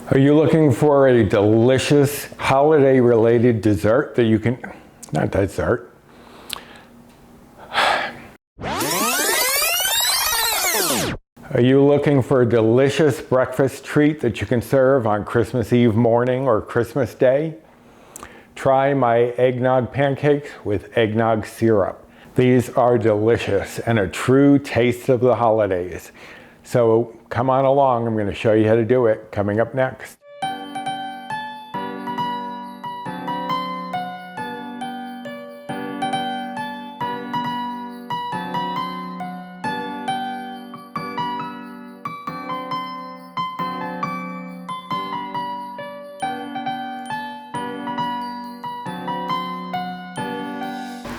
Are you looking for a delicious holiday-related dessert that you can, not dessert. Are you looking for a delicious breakfast treat that you can serve on Christmas Eve morning or Christmas Day? Try my eggnog pancakes with eggnog syrup. These are delicious and a true taste of the holidays. So come on along, I'm going to show you how to do it coming up next.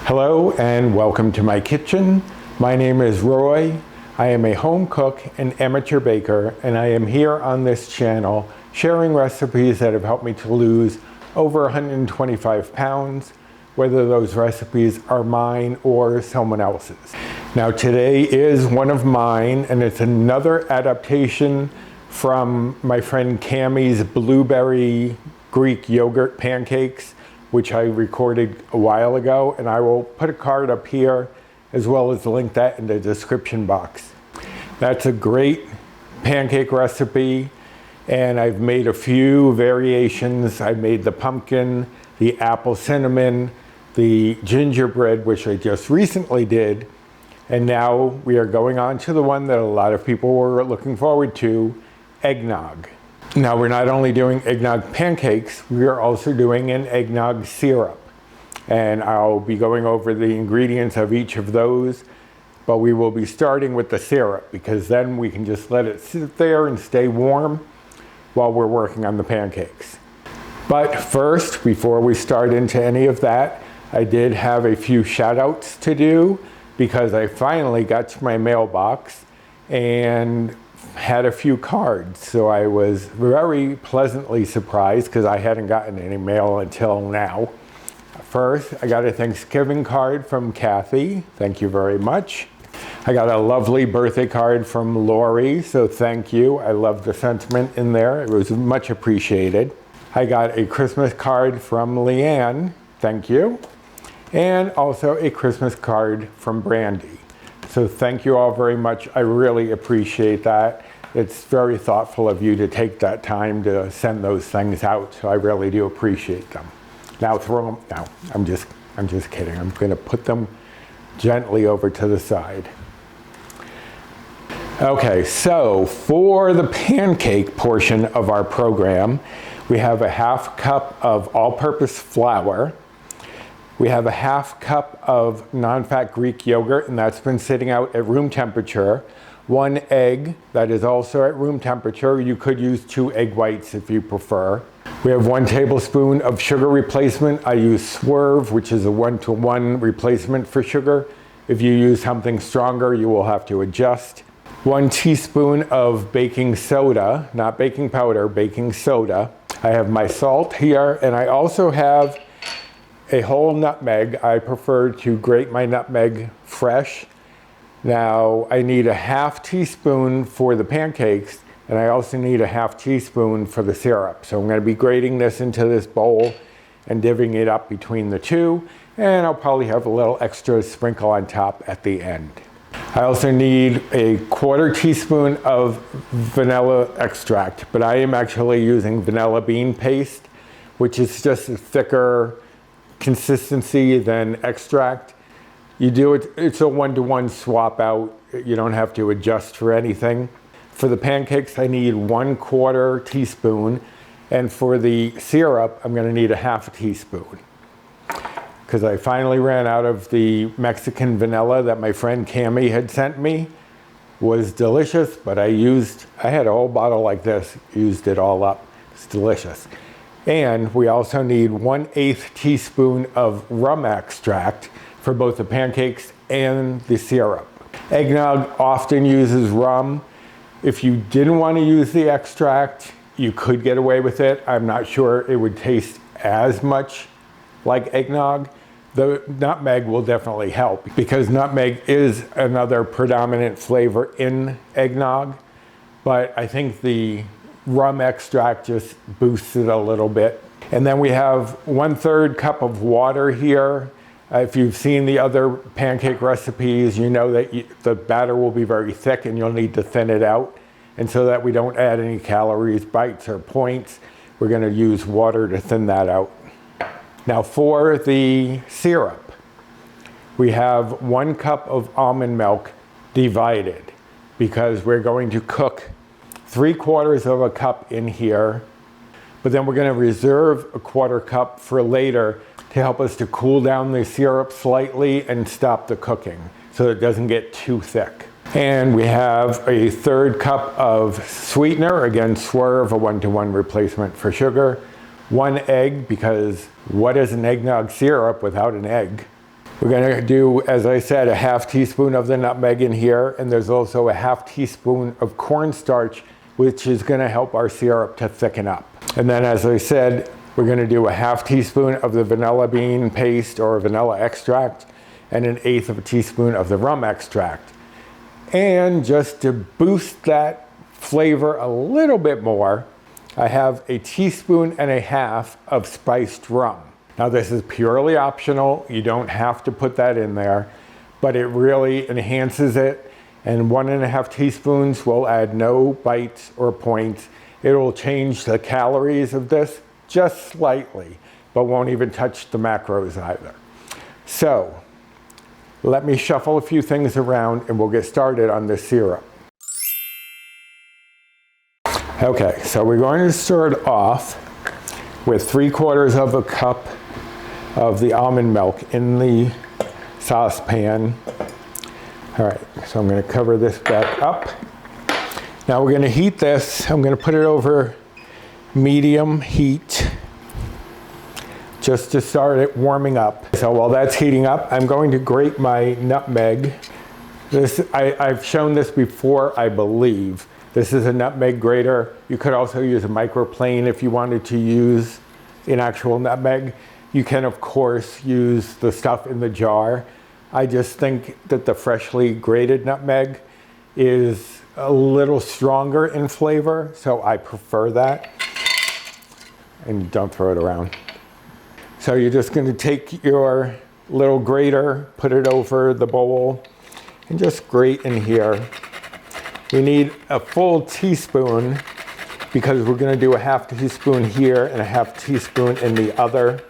Hello and welcome to my kitchen. My name is Roy. I am a home cook and amateur baker, and I am here on this channel sharing recipes that have helped me to lose over 125 pounds, whether those recipes are mine or someone else's. Now today is one of mine, and it's another adaptation from my friend Cammie's blueberry Greek yogurt pancakes, which I recorded a while ago, and I will put a card up here as well as link that in the description box. That's a great pancake recipe, and I've made a few variations. I made the pumpkin, the apple cinnamon, the gingerbread, which I just recently did, and now we are going on to the one that a lot of people were looking forward to, eggnog. Now we're not only doing eggnog pancakes, we are also doing an eggnog syrup. And I'll be going over the ingredients of each of those, but we will be starting with the syrup because then we can just let it sit there and stay warm while we're working on the pancakes. But first, before we start into any of that, I did have a few shout outs to do because I finally got to my mailbox and had a few cards. So I was very pleasantly surprised because I hadn't gotten any mail until now. First, I got a Thanksgiving card from Kathy. Thank you very much. I got a lovely birthday card from Lori, so thank you. I love the sentiment in there. It was much appreciated. I got a Christmas card from Leanne. Thank you. And also a Christmas card from Brandy. So thank you all very much. I really appreciate that. It's very thoughtful of you to take that time to send those things out. So I really do appreciate them. Now throw them, no, I'm just kidding. I'm gonna put them gently over to the side. Okay, so for the pancake portion of our program, we have a ½ cup of all-purpose flour. We have a ½ cup of non-fat Greek yogurt, and that's been sitting out at room temperature. 1 egg, that is also at room temperature. You could use 2 egg whites if you prefer. We have 1 tablespoon of sugar replacement. I use Swerve, which is a 1-to-1 replacement for sugar. If you use something stronger, you will have to adjust. 1 teaspoon of baking soda, not baking powder, baking soda. I have my salt here, and I also have a whole nutmeg. I prefer to grate my nutmeg fresh. Now, I need a ½ teaspoon for the pancakes, and I also need a ½ teaspoon for the syrup. So I'm going to be grating this into this bowl and divvying it up between the two, and I'll probably have a little extra sprinkle on top at the end. I also need a ¼ teaspoon of vanilla extract, but I am actually using vanilla bean paste, which is just a thicker consistency than extract. You do it, it's a 1-to-1 swap out. You don't have to adjust for anything. For the pancakes, I need 1/4 teaspoon. And for the syrup, I'm gonna need a ½ teaspoon. Because I finally ran out of the Mexican vanilla that my friend Cammie had sent me. Was delicious, but I had a whole bottle like this, used it all up. It's delicious. And we also need 1/8 teaspoon of rum extract for both the pancakes and the syrup. Eggnog often uses rum. If you didn't want to use the extract, you could get away with it. I'm not sure it would taste as much like eggnog. The nutmeg will definitely help because nutmeg is another predominant flavor in eggnog. But I think the rum extract just boosts it a little bit. And then we have 1/3 cup of water here. If you've seen the other pancake recipes, you know that the batter will be very thick and you'll need to thin it out. And so that we don't add any calories, bites, or points, we're going to use water to thin that out. Now for the syrup, we have 1 cup of almond milk divided because we're going to cook 3/4 of a cup in here, but then we're going to reserve a 1/4 cup for later to help us to cool down the syrup slightly and stop the cooking so it doesn't get too thick. And we have a 1/3 cup of sweetener, again Swerve, a 1-to-1 replacement for sugar, 1 egg, because what is an eggnog syrup without an egg? We're going to do, as I said, a 1/2 teaspoon of the nutmeg in here, and there's also a 1/2 teaspoon of cornstarch, which is going to help our syrup to thicken up. And then, as I said, we're going to do a 1/2 teaspoon of the vanilla bean paste or vanilla extract, and 1/8 of a teaspoon of the rum extract. And just to boost that flavor a little bit more, I have a 1.5 teaspoons of spiced rum. Now this is purely optional. You don't have to put that in there, but it really enhances it. And 1.5 teaspoons will add no bites or points. It will change the calories of this just slightly, but won't even touch the macros either. So let me shuffle a few things around and we'll get started on this syrup. Okay, so we're going to start off with 3/4 of a cup of the almond milk in the saucepan. All right, so I'm going to cover this back up. Now we're going to heat this. I'm going to put it over medium heat just to start it warming up. So while that's heating up, I'm going to grate my nutmeg. I've shown this before, I believe. This is a nutmeg grater. You could also use a microplane if you wanted to use an actual nutmeg. You can, of course, use the stuff in the jar. I just think that the freshly grated nutmeg is a little stronger in flavor, so I prefer that. And don't throw it around. So you're just going to take your little grater, put it over the bowl, and just grate in here. We need a full teaspoon because we're going to do a 1/2 teaspoon here and a 1/2 teaspoon in the other,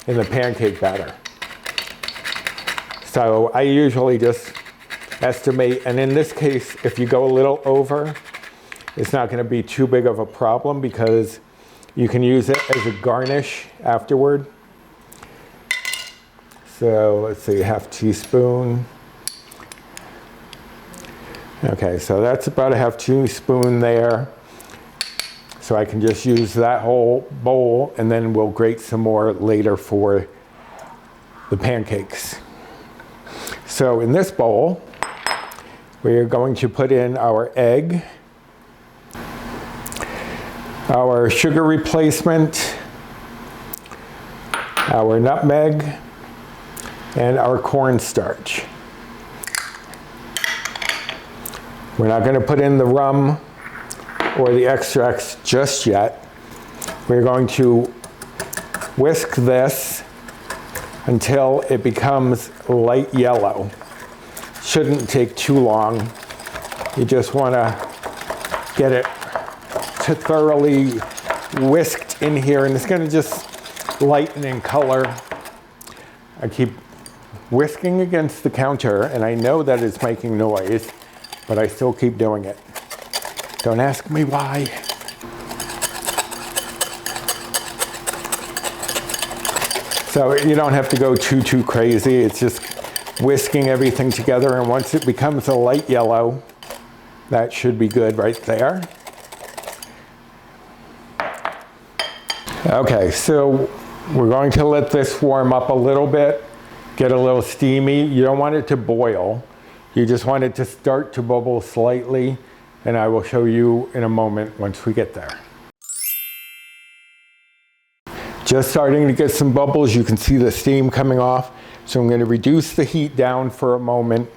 in the pancake batter. So I usually just estimate, and in this case, if you go a little over, it's not going to be too big of a problem because you can use it as a garnish afterward. So let's see, 1/2 teaspoon. Okay, so that's about a 1/2 teaspoon there. So I can just use that whole bowl and then we'll grate some more later for the pancakes. So in this bowl, we're going to put in our egg, our sugar replacement, our nutmeg, and our cornstarch. We're not going to put in the rum or the extracts just yet. We're going to whisk this until it becomes light yellow. Shouldn't take too long. You just want to get it to thoroughly whisked in here, and it's going to just lighten in color. I keep whisking against the counter, and I know that it's making noise, but I still keep doing it. Don't ask me why. So you don't have to go too crazy. It's just whisking everything together, and once it becomes a light yellow, that should be good right there. Okay, so we're going to let this warm up a little bit, get a little steamy. You don't want it to boil. You just want it to start to bubble slightly, and I will show you in a moment once we get there. Just starting to get some bubbles. You can see the steam coming off. So I'm going to reduce the heat down for a moment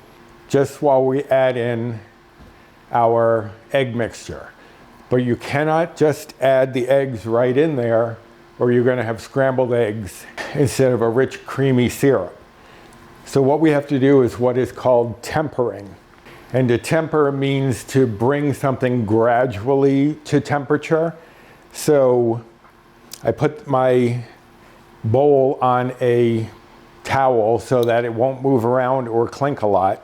just while we add in our egg mixture. But you cannot just add the eggs right in there, or you're going to have scrambled eggs instead of a rich, creamy syrup. So what we have to do is what is called tempering. And to temper means to bring something gradually to temperature. So I put my bowl on a towel so that it won't move around or clink a lot.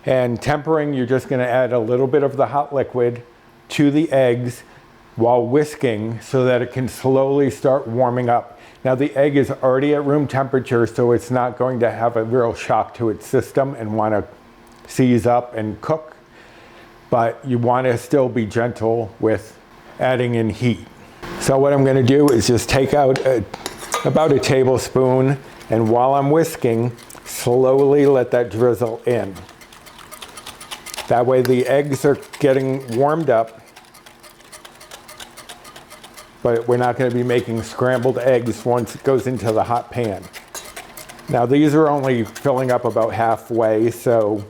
And tempering, you're just going to add a little bit of the hot liquid to the eggs while whisking so that it can slowly start warming up. Now the egg is already at room temperature, so it's not going to have a real shock to its system and want to seize up and cook, but you want to still be gentle with adding in heat. So what I'm going to do is just take out about a tablespoon, and while I'm whisking, slowly let that drizzle in. That way the eggs are getting warmed up, but we're not going to be making scrambled eggs once it goes into the hot pan. Now these are only filling up about halfway, so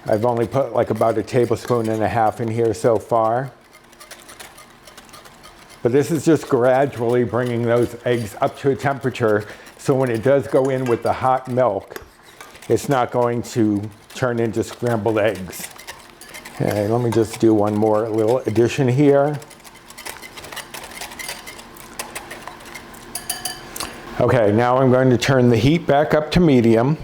I've only put like about a tablespoon and a half in here so far. But this is just gradually bringing those eggs up to a temperature, so when it does go in with the hot milk, it's not going to turn into scrambled eggs. Okay, let me just do one more little addition here. Okay, now I'm going to turn the heat back up to medium,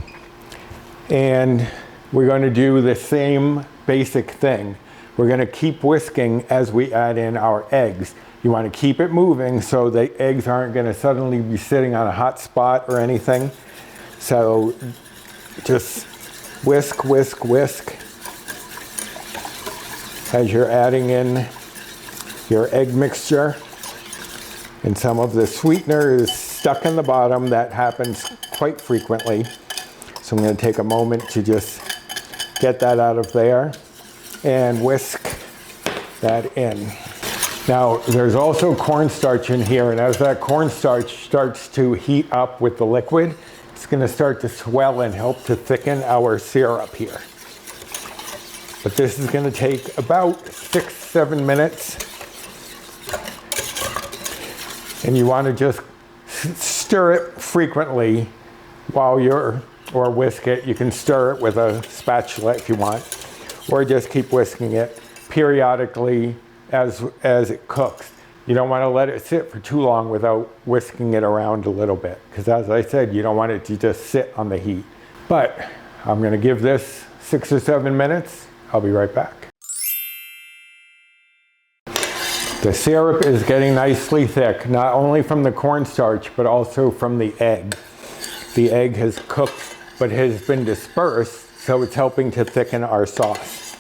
and we're going to do the same basic thing. We're going to keep whisking as we add in our eggs. You want to keep it moving so the eggs aren't going to suddenly be sitting on a hot spot or anything. So just whisk, whisk, whisk as you're adding in your egg mixture. And some of the sweetener is stuck in the bottom. That happens quite frequently. So I'm going to take a moment to just get that out of there and whisk that in. Now there's also cornstarch in here, and as that cornstarch starts to heat up with the liquid, it's going to start to swell and help to thicken our syrup here. But this is going to take about 6-7 minutes. And you want to just stir it frequently while or whisk it. You can stir it with a spatula if you want, or just keep whisking it periodically as it cooks. You don't want to let it sit for too long without whisking it around a little bit, because as I said, you don't want it to just sit on the heat. But I'm going to give this 6 or 7 minutes. I'll be right back. The syrup is getting nicely thick, not only from the cornstarch, but also from the egg. The egg has cooked, but has been dispersed, so it's helping to thicken our sauce.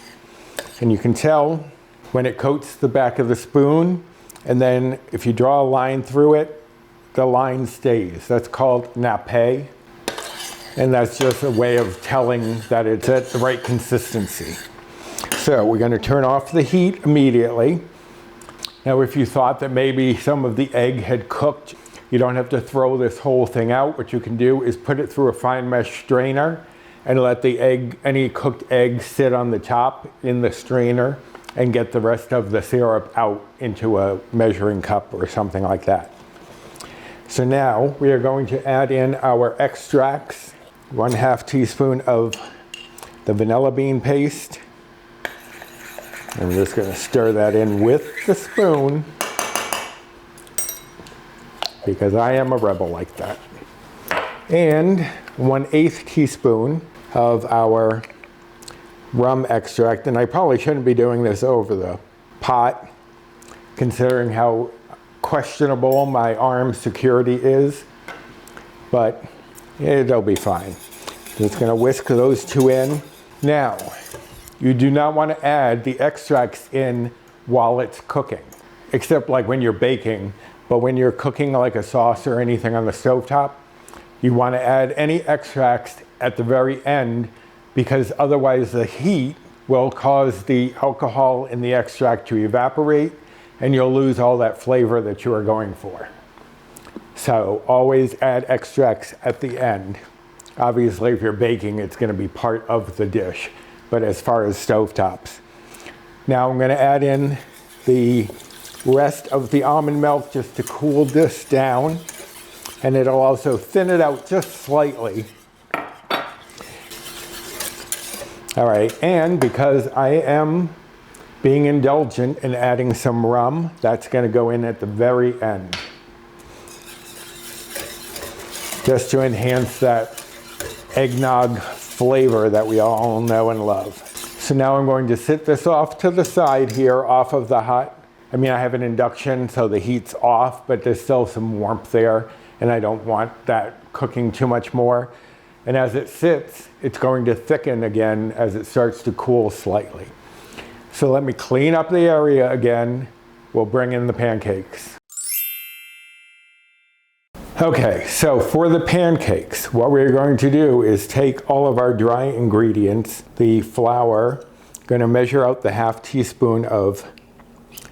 And you can tell when it coats the back of the spoon, and then if you draw a line through it, the line stays. That's called nappe, and that's just a way of telling that it's at the right consistency. So we're going to turn off the heat immediately. Now if you thought that maybe some of the egg had cooked, you don't have to throw this whole thing out. What you can do is put it through a fine mesh strainer and let the egg, any cooked egg, sit on the top in the strainer and get the rest of the syrup out into a measuring cup or something like that. So now we are going to add in our extracts. 1/2 teaspoon of the vanilla bean paste. I'm just going to stir that in with the spoon, because I am a rebel like that. And 1/8 teaspoon of our rum extract, and I probably shouldn't be doing this over the pot, considering how questionable my arm security is, but it'll be fine. Just going to whisk those two in. Now, you do not want to add the extracts in while it's cooking, except like when you're baking. But when you're cooking like a sauce or anything on the stovetop, you want to add any extracts at the very end, because otherwise the heat will cause the alcohol in the extract to evaporate and you'll lose all that flavor that you are going for. So always add extracts at the end. Obviously, if you're baking, it's going to be part of the dish, but as far as stovetops. Now I'm going to add in the rest of the almond milk just to cool this down, and it'll also thin it out just slightly. All right, and because I am being indulgent and adding some rum, that's going to go in at the very end, just to enhance that eggnog flavor that we all know and love. So now I'm going to sit this off to the side here, off of the hot. I mean, I have an induction, so the heat's off, but there's still some warmth there, and I don't want that cooking too much more. And as it sits, it's going to thicken again as it starts to cool slightly. So let me clean up the area again. We'll bring in the pancakes. Okay, so for the pancakes, what we're going to do is take all of our dry ingredients, the flour, going to measure out the ½ teaspoon of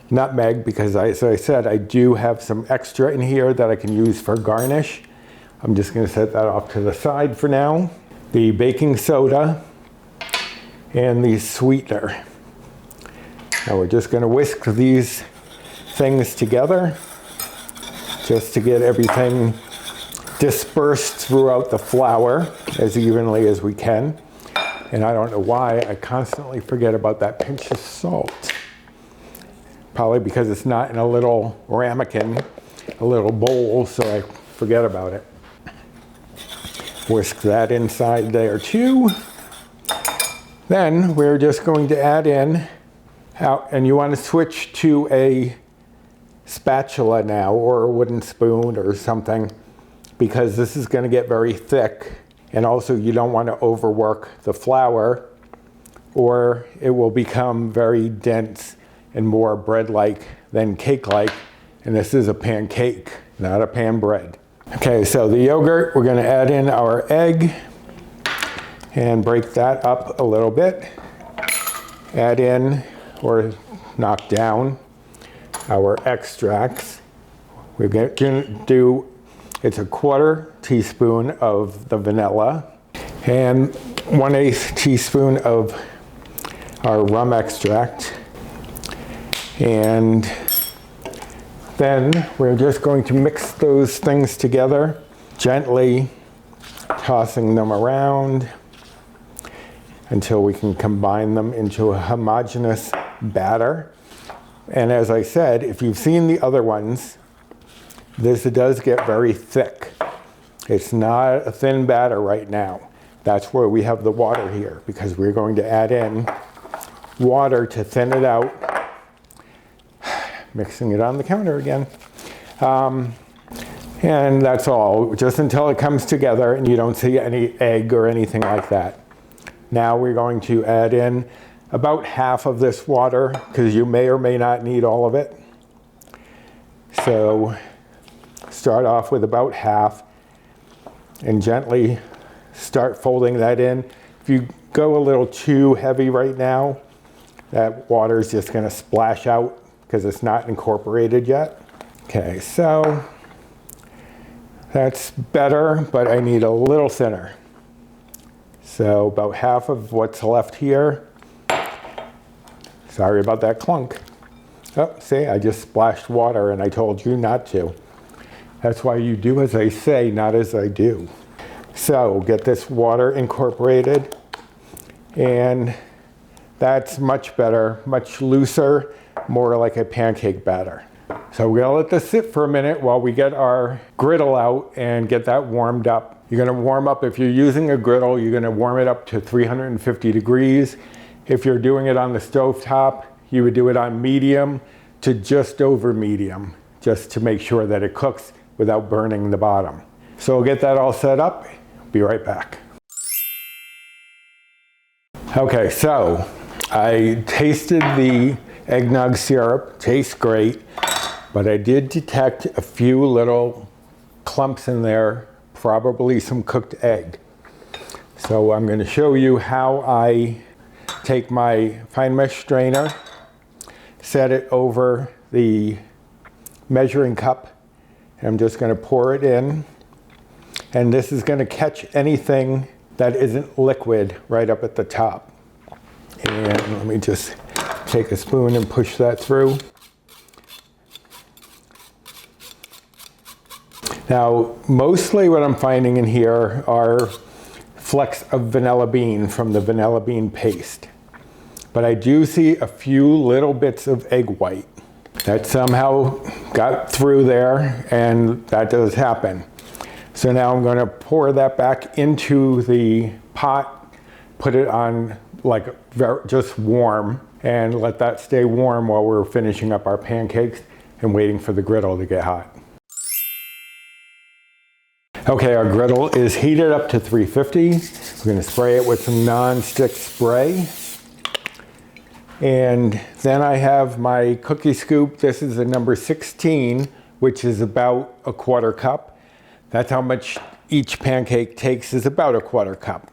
nutmeg, because as I said, I do have some extra in here that I can use for garnish. I'm just going to set that off to the side for now. The baking soda and the sweetener. Now we're just going to whisk these things together just to get everything dispersed throughout the flour as evenly as we can. And I don't know why I constantly forget about that pinch of salt. Probably because it's not in a little ramekin, a little bowl, so I forget about it. Whisk that inside there too. Then we're just going to add in, and you want to switch to a spatula now, or a wooden spoon or something, because this is going to get very thick, and also you don't want to overwork the flour or it will become very dense and more bread-like than cake-like, and this is a pancake, not a pan bread. Okay, so the yogurt, we're going to add in our egg and break that up a little bit. Add in, or knock down, our extracts. We're going to do, it's a ¼ teaspoon of the vanilla and 1/8 teaspoon of our rum extract. And then we're just going to mix those things together, gently tossing them around until we can combine them into a homogeneous batter. And as I said, if you've seen the other ones, this does get very thick. It's not a thin batter right now. That's where we have the water here, because we're going to add in water to thin it out. Mixing it on the counter again. And that's all, just until it comes together and you don't see any egg or anything like that. Now we're going to add in about half of this water, because you may or may not need all of it. So start off with about half and gently start folding that in. If you go a little too heavy right now, that water is just going to splash out because it's not incorporated yet. Okay, so that's better, but I need a little thinner. So about half of what's left here. Sorry about that clunk. Oh, see, I just splashed water and I told you not to. That's why you do as I say, not as I do. So get this water incorporated, and that's much better, much looser, more like a pancake batter. So we're gonna let this sit for a minute while we get our griddle out and get that warmed up. You're gonna warm up, if you're using a griddle, you're gonna warm it up to 350 degrees. If you're doing it on the stove top, you would do it on medium to just over medium, just to make sure that it cooks without burning the bottom. So we'll get that all set up. Be right back. Okay, so I tasted the eggnog syrup. Tastes great, but I did detect a few little clumps in there, probably some cooked egg. So I'm going to show you how I take my fine mesh strainer, set it over the measuring cup, and I'm just going to pour it in. And this is going to catch anything that isn't liquid right up at the top. And let me just take a spoon and push that through. Now, mostly what I'm finding in here are flecks of vanilla bean from the vanilla bean paste. But I do see a few little bits of egg white that somehow got through there, and that does happen. So now I'm going to pour that back into the pot, put it on like just warm, and let that stay warm while we're finishing up our pancakes and waiting for the griddle to get hot. Okay, our griddle is heated up to 350. We're going to spray it with some non-stick spray. And then I have my cookie scoop. This is the number 16, which is about a 1/4 cup. That's how much each pancake takes, is about a 1/4 cup.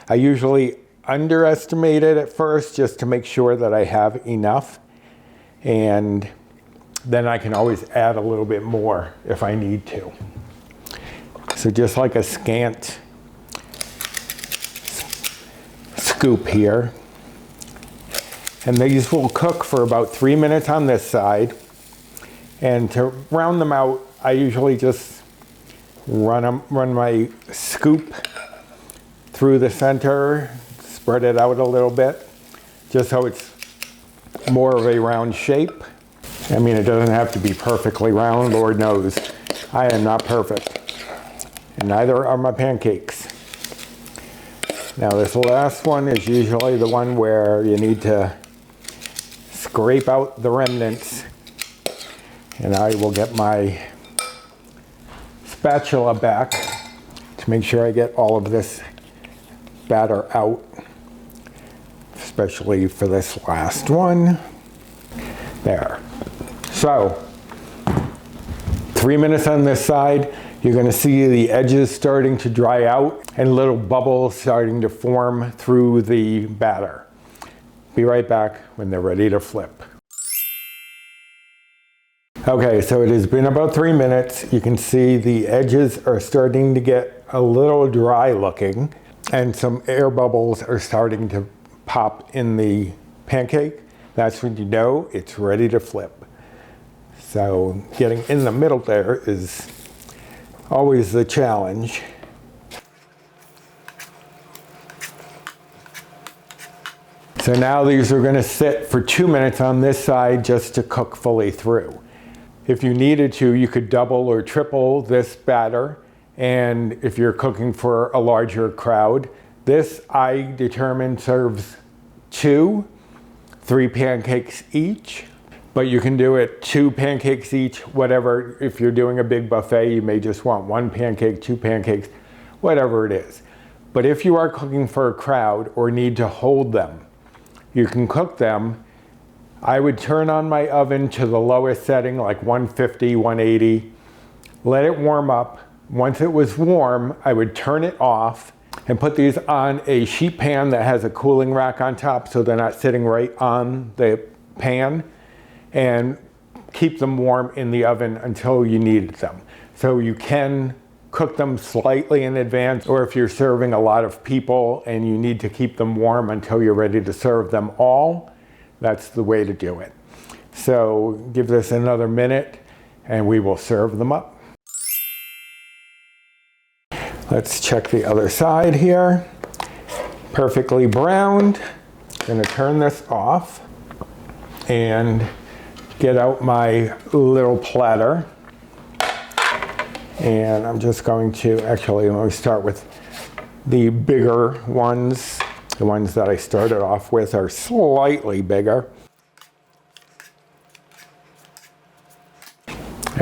I usually underestimate it at first just to make sure that I have enough. And then I can always add a little bit more if I need to. So just like a scant scoop here. And these will cook for about 3 minutes on this side. And to round them out, I usually just run my scoop through the center, spread it out a little bit, just so it's more of a round shape. I mean, it doesn't have to be perfectly round, Lord knows. I am not perfect. And neither are my pancakes. Now this last one is usually the one where you need to scrape out the remnants. And I will get my spatula back to make sure I get all of this batter out, especially for this last one. There. So, 3 minutes on this side. You're going to see the edges starting to dry out and little bubbles starting to form through the batter. Be right back when they're ready to flip. Okay, so it has been about 3 minutes. You can see the edges are starting to get a little dry looking, and some air bubbles are starting to pop in the pancake. That's when you know it's ready to flip. So getting in the middle there is always the challenge. So now these are going to sit for 2 minutes on this side just to cook fully through. If you needed to, you could double or triple this batter. And if you're cooking for a larger crowd, this I determined serves 2, 3 pancakes each. But you can do it 2 pancakes each, whatever. If you're doing a big buffet, you may just want 1 pancake, 2 pancakes, whatever it is. But if you are cooking for a crowd or need to hold them, you can cook them. I would turn on my oven to the lowest setting, like 150, 180. Let it warm up. Once it was warm, I would turn it off and put these on a sheet pan that has a cooling rack on top so they're not sitting right on the pan, and keep them warm in the oven until you need them. So you can cook them slightly in advance, or if you're serving a lot of people and you need to keep them warm until you're ready to serve them all, that's the way to do it. So give this another minute and we will serve them up. Let's check the other side here. Perfectly browned. I'm gonna turn this off and get out my little platter. And I'm just going to, actually, let me start with the bigger ones. The ones that I started off with are slightly bigger.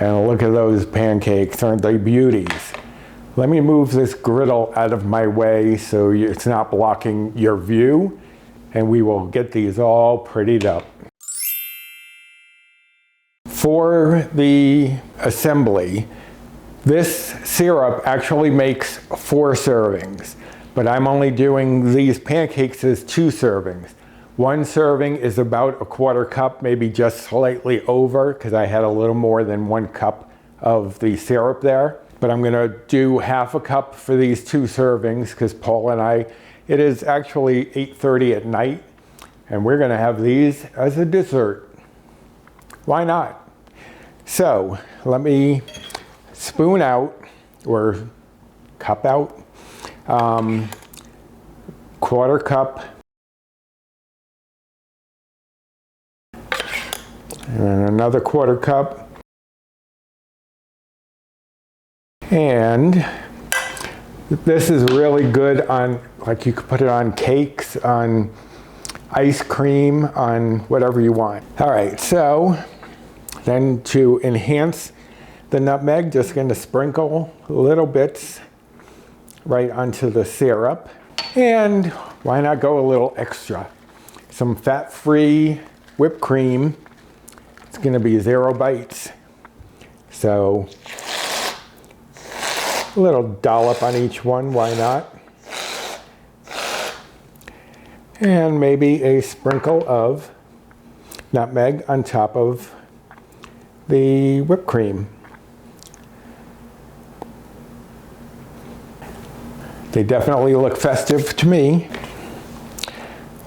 And look at those pancakes, aren't they beauties? Let me move this griddle out of my way so it's not blocking your view, and we will get these all prettied up. For the assembly, this syrup actually makes 4 servings, but I'm only doing these pancakes as 2 servings. 1 serving is about a 1/4 cup, maybe just slightly over, because I had a little more than 1 cup of the syrup there. But I'm gonna do 1/2 cup for these 2 servings, because Paul and I, it is actually 8:30 at night, and we're gonna have these as a dessert. Why not? So let me spoon out or cup out, quarter cup, and another quarter cup, and this is really good on, like, you could put it on cakes, on ice cream, on whatever you want. All right, so then to enhance the nutmeg, just going to sprinkle little bits right onto the syrup. And why not go a little extra? Some fat-free whipped cream. It's going to be 0 bites. So a little dollop on each one, why not? And maybe a sprinkle of nutmeg on top of the whipped cream. They definitely look festive to me.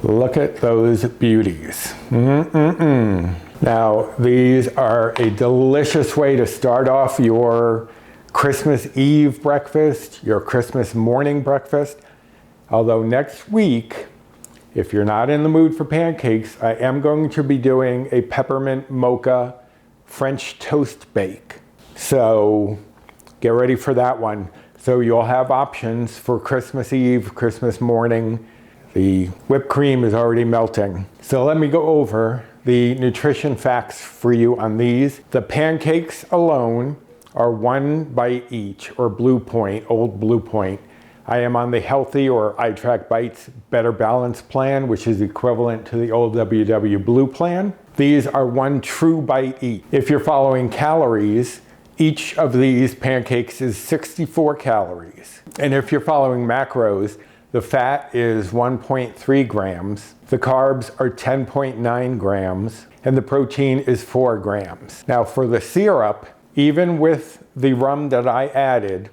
Look at those beauties. Now, these are a delicious way to start off your Christmas Eve breakfast, your Christmas morning breakfast. Although next week, if you're not in the mood for pancakes, I am going to be doing a peppermint mocha French toast bake. So get ready for that one. So you'll have options for Christmas Eve, Christmas morning. The whipped cream is already melting. So let me go over the nutrition facts for you on these. The pancakes alone are 1 bite each, or Blue Point, old Blue Point. I am on the Healthy or iTrack Bites Better Balance plan, which is equivalent to the old WW Blue plan. These are 1 true bite each. If you're following calories, each of these pancakes is 64 calories. And if you're following macros, the fat is 1.3 grams, the carbs are 10.9 grams, and the protein is 4 grams. Now for the syrup, even with the rum that I added,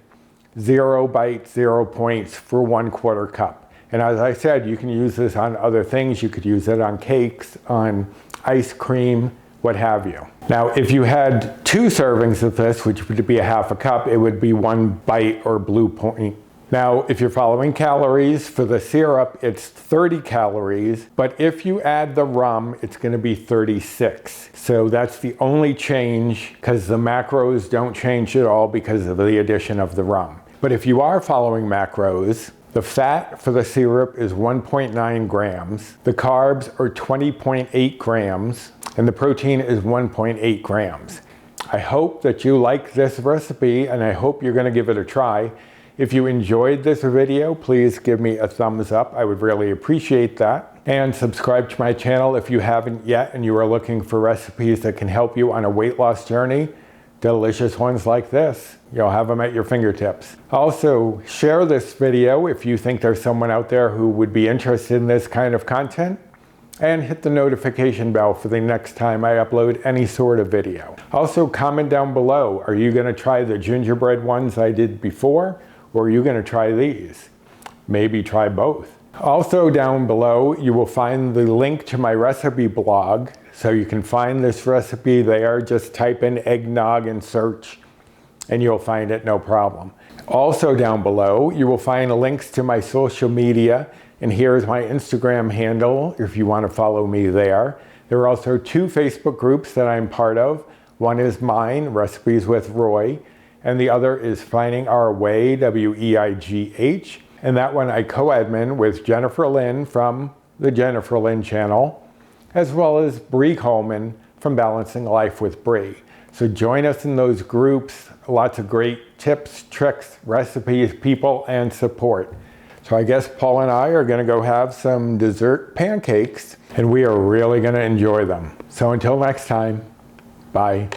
0 bites, 0 points for 1/4 cup. And as I said, you can use this on other things. You could use it on cakes, on ice cream, what have you. Now, if you had 2 servings of this, which would be a 1/2 cup, it would be 1 bite or Blue Point. Now, if you're following calories, for the syrup, it's 30 calories, but if you add the rum, it's gonna be 36. So that's the only change, because the macros don't change at all because of the addition of the rum. But if you are following macros, the fat for the syrup is 1.9 grams, the carbs are 20.8 grams, and the protein is 1.8 grams. I hope that you like this recipe, and I hope you're gonna give it a try. If you enjoyed this video, please give me a thumbs up. I would really appreciate that. And subscribe to my channel if you haven't yet and you are looking for recipes that can help you on a weight loss journey. Delicious ones like this. You'll have them at your fingertips. Also, share this video if you think there's someone out there who would be interested in this kind of content. And hit the notification bell for the next time I upload any sort of video. Also, comment down below. Are you gonna try the gingerbread ones I did before? Or are you going to try these? Maybe try both. Also down below, you will find the link to my recipe blog. So you can find this recipe there. Just type in eggnog and search, and you'll find it no problem. Also down below, you will find links to my social media. And here's my Instagram handle if you want to follow me there. There are also 2 Facebook groups that I'm part of. One is mine, Recipes with Roy. And the other is Finding Our Way, W-E-I-G-H. And that one I co-admin with Jennifer Lynn from the Jennifer Lynn channel, as well as Bree Coleman from Balancing Life with Bree. So join us in those groups. Lots of great tips, tricks, recipes, people, and support. So I guess Paul and I are gonna go have some dessert pancakes, and we are really gonna enjoy them. So until next time, bye.